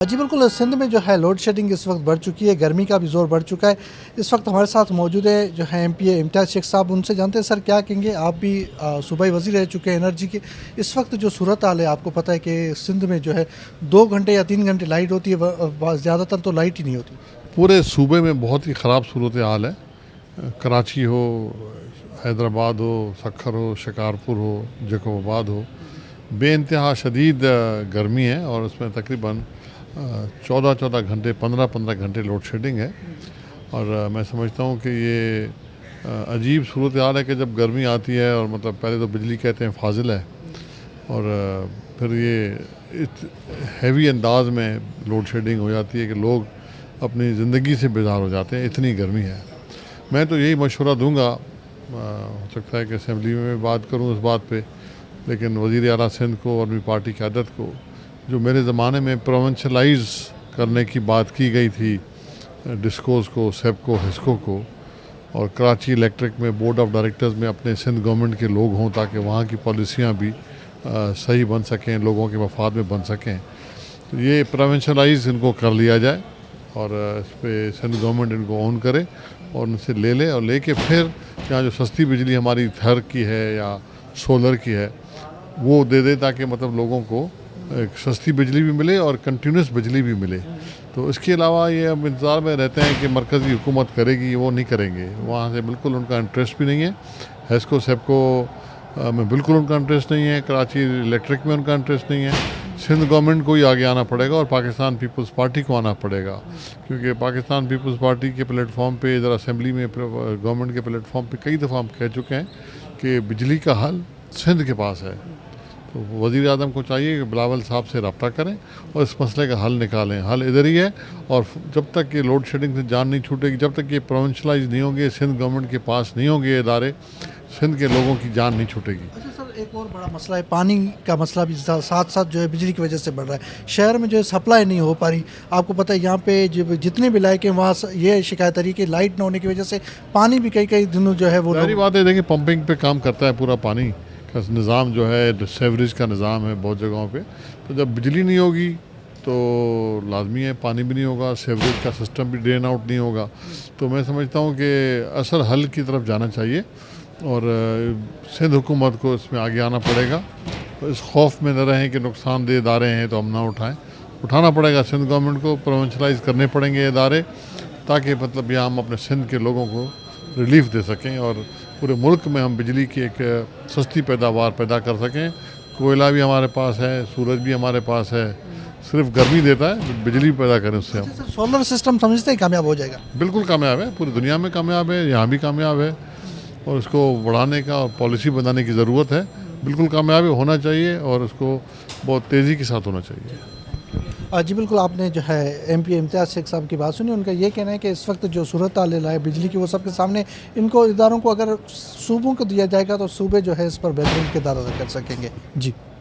جی بالکل، سندھ میں جو ہے لوڈ شیڈنگ اس وقت بڑھ چکی ہے، گرمی کا بھی زور بڑھ چکا ہے۔ اس وقت ہمارے ساتھ موجود ہے جو ہے ایم پی اے امتیاز شیخ صاحب، ان سے جانتے ہیں سر کیا کہیں گے۔ آپ بھی صوبائی وزیر رہ چکے ہیں انرجی کے، اس وقت جو صورتحال ہے آپ کو پتہ ہے کہ سندھ میں جو ہے 2 گھنٹے یا 3 گھنٹے لائٹ ہوتی ہے، زیادہ تر تو لائٹ ہی نہیں ہوتی۔ پورے صوبے میں بہت ہی خراب صورتحال ہے، کراچی ہو، حیدرآباد ہو، سکھر ہو، شکارپور ہو، جیکوب آباد ہو، بے انتہا شدید گرمی ہے اور اس میں تقریباً 14 گھنٹے 15 گھنٹے لوڈ شیڈنگ ہے۔ اور میں سمجھتا ہوں کہ یہ عجیب صورتحال ہے کہ جب گرمی آتی ہے اور مطلب پہلے تو بجلی کہتے ہیں فاضل ہے، اور پھر یہ ہیوی انداز میں لوڈ شیڈنگ ہو جاتی ہے کہ لوگ اپنی زندگی سے بیزار ہو جاتے ہیں، اتنی گرمی ہے۔ میں تو یہی مشورہ دوں گا، ہو سکتا ہے کہ اسمبلی میں بات کروں اس بات پہ، لیکن وزیر اعلیٰ سندھ کو اور اپنی پارٹی قیادت کو، جو میرے زمانے میں پروونشلائز کرنے کی بات کی گئی تھی ڈسکوز کو، سیپکو، ہسکو کو، اور کراچی الیکٹرک میں بورڈ آف ڈائریکٹرز میں اپنے سندھ گورنمنٹ کے لوگ ہوں تاکہ وہاں کی پالیسیاں بھی صحیح بن سکیں، لوگوں کے مفاد میں بن سکیں۔ تو یہ پروونشلائز ان کو کر لیا جائے اور اس پہ سندھ گورنمنٹ ان کو اون کرے اور ان سے لے لے، اور لے کے پھر یہاں جو سستی بجلی ہماری تھر کی ہے یا سولر کی ہے وہ دے دے، تاکہ مطلب لوگوں کو ایک سستی بجلی بھی ملے اور کنٹینیوس بجلی بھی ملے۔ تو اس کے علاوہ یہ اب انتظار میں رہتے ہیں کہ مرکزی حکومت کرے گی، وہ نہیں کریں گے، وہاں سے بالکل ان کا انٹرسٹ بھی نہیں ہے۔ ہیسکو سیپکو میں بالکل ان کا انٹرسٹ نہیں ہے، کراچی الیکٹرک میں ان کا انٹرسٹ نہیں ہے۔ سندھ گورنمنٹ کو ہی آگے آنا پڑے گا اور پاکستان پیپلز پارٹی کو آنا پڑے گا، کیونکہ پاکستان پیپلز پارٹی کے پلیٹ فارم پہ، ادھر اسمبلی میں گورنمنٹ کے پلیٹ فارم پہ کئی دفعہ ہم کہہ چکے ہیں کہ بجلی کا حل سندھ کے پاس ہے۔ تو وزیر اعظم کو چاہیے کہ بلاول صاحب سے رابطہ کریں اور اس مسئلے کا حل نکالیں۔ حل ادھر ہی ہے، اور جب تک یہ لوڈ شیڈنگ سے جان نہیں چھوٹے گی، جب تک یہ پروونشلائز نہیں ہوں گے، سندھ گورنمنٹ کے پاس نہیں ہوں گے ادارے، سندھ کے لوگوں کی جان نہیں چھوٹے گی۔ اچھا سر، ایک اور بڑا مسئلہ ہے پانی کا مسئلہ بھی ساتھ ساتھ جو ہے بجلی کی وجہ سے بڑھ رہا ہے۔ شہر میں جو ہے سپلائی نہیں ہو پا رہی، آپ کو پتہ ہے یہاں پہ جتنے بھی علاقے ہیں وہاں یہ شکایت آ رہی ہے کہ لائٹ نہ ہونے کی وجہ سے پانی بھی کئی دنوں جو ہے وہ ظاہری بات ہے، دیکھیں پمپنگ پہ کام کرتا ہے پورا پانی کا نظام جو ہے، سیوریج کا نظام ہے بہت جگہوں پہ، تو جب بجلی نہیں ہوگی تو لازمی ہے پانی بھی نہیں ہوگا، سیوریج کا سسٹم بھی ڈرین آؤٹ نہیں ہوگا۔ تو میں سمجھتا ہوں کہ اصل حل کی طرف جانا چاہیے اور سندھ حکومت کو اس میں آگے آنا پڑے گا۔ اس خوف میں نہ رہیں کہ نقصان دہ ادارے ہیں تو ہم نہ اٹھائیں، اٹھانا پڑے گا سندھ گورنمنٹ کو، پروونشلائز کرنے پڑیں گے ادارے، تاکہ مطلب یہاں ہم اپنے سندھ کے لوگوں کو ریلیف دے سکیں اور پورے ملک میں ہم بجلی کی ایک سستی پیداوار پیدا کر سکیں۔ کوئلہ بھی ہمارے پاس ہے، سورج بھی ہمارے پاس ہے، صرف گرمی دیتا ہے، بجلی پیدا کریں اس سے ہم۔ سولر سسٹم سمجھتے ہیں کامیاب ہو جائے گا؟ بالکل کامیاب ہے، پوری دنیا میں کامیاب ہے، یہاں بھی کامیاب ہے، اور اس کو بڑھانے کا اور پالیسی بنانے کی ضرورت ہے۔ بالکل کامیاب ہونا چاہیے اور اس کو بہت تیزی کے ساتھ ہونا چاہیے۔ جی بالکل، آپ نے جو ہے ایم پی امتیاز شیخ صاحب کی بات سنی، ان کا یہ کہنا ہے کہ اس وقت جو صورتحال ہے بجلی کی وہ سب کے سامنے، ان کو اداروں کو اگر صوبوں کو دیا جائے گا تو صوبے جو ہے اس پر بہترین کردار ادا کر سکیں گے۔ جی